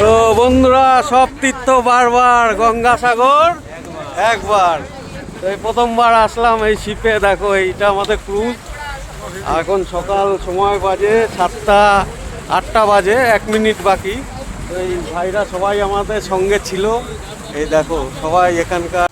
তো বন্ধুরা, সব তীর্থ বারবার, গঙ্গাসাগর একবার। তো এই প্রথমবার আসলাম এই শিপে। দেখো, এইটা আমাদের ক্রুজ। এখন সকাল সময় বাজে 7টা 8টা বাজে, 1 মিনিট বাকি। তো এই ভাইরা সবাই আমাদের সঙ্গে ছিল। এই দেখো, সবাই এখানকার।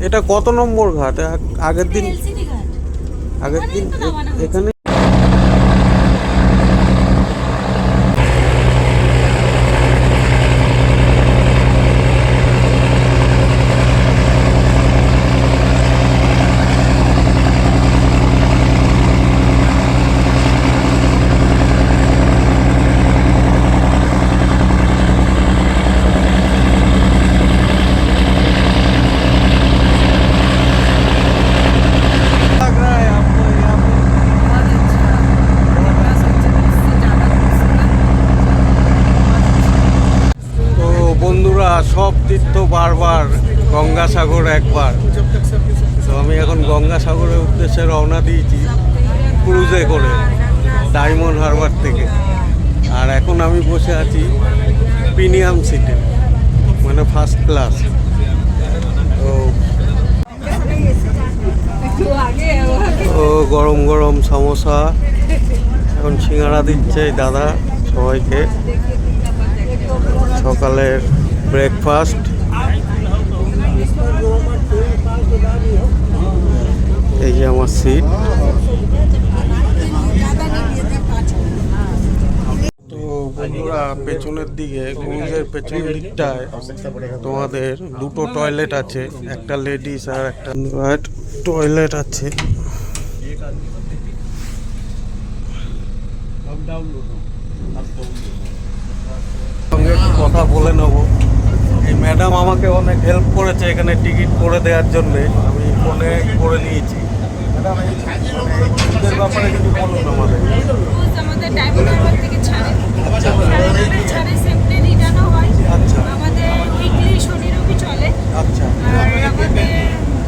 এটা কত নম্বর ঘাট? আগের দিন এখানে সব তীর্থ বারবার, গঙ্গাসাগর একবার। তো আমি এখন গঙ্গাসাগরের উদ্দেশ্যে রওনা দিয়েছি ক্রুজে করে, ডায়মন্ড হারবার থেকে। আর এখন আমি বসে আছি প্রিমিয়াম সিটে, মানে ফার্স্ট ক্লাস। তো গরম গরম সমোসা, এখন সিঙ্গাড়া দিচ্ছে দাদা সবাইকে, সকালের ব্রেকফাস্ট। এই যে আমার সিট। তো বন্ধুরা, পেছনের দিকে, ক্রুজের পেছন দিকটায় তোমাদের দুটো টয়লেট আছে, একটা লেডিস আর একটা টয়লেট আছে। সঙ্গে কথা বলে নেবো। এই ম্যাডাম আমাকে অনেক হেল্প করেছে এখানে টিকিট করে দেওয়ার জন্যে। আমি ফোনে করে নিয়েছি। ম্যাডাম, এই ক্রুজের ব্যাপারে কিছু বলুন আমাদের। আমাদের ডায়মন্ড হারবার থেকে ছাড়ে, ছাড়ে সেফটে রিটার্নও হয়। আচ্ছা, আমাদের উইকলি শনি রবি চলে। আচ্ছা, আর আমাদের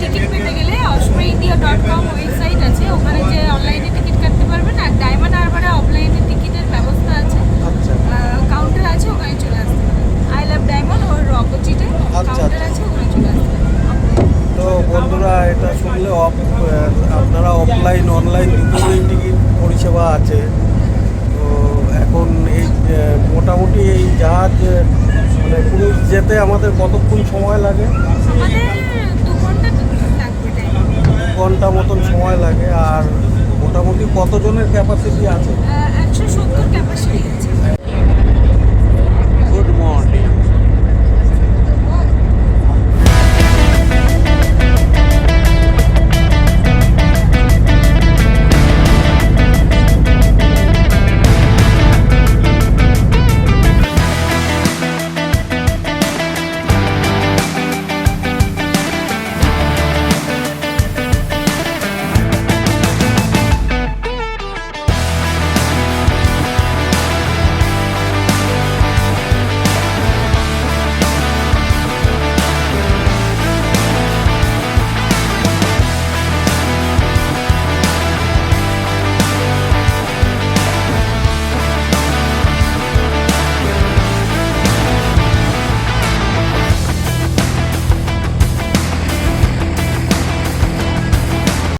টিকিট পেতে গেলে ospreyindia.com ওয়েবসাইট আছে, ওখানে যে অনলাইনে টিকিট কাটতে পারবেন। আর ডায়মন্ড হারবারে অফলাইনে টিকিটের ব্যবস্থা আছে, আচ্ছা, কাউন্টার আছে, ওখানে চলে আসতে পারেন। আই লাভ ডায়মন্ড ওর অপোজিটে কাউন্টার আছে, ওখানে চলে আসতে পারেন। তো বন্ধুরা, এটা শুনলে আপনারা অফলাইন অনলাইন দুটোই টিকিট পরিষেবা আছে। তো এখন এই মোটামুটি এই জাহাজ মানে ক্রুজ যেতে আমাদের কতক্ষণ সময় লাগে? আমাদের 2 ঘন্টা লাগবে টাইম। 2 ঘন্টা মতন সময় লাগে। আর মোটামুটি কতজনের ক্যাপাসিটি আছে? 170 ক্যাপাসিটি আছে।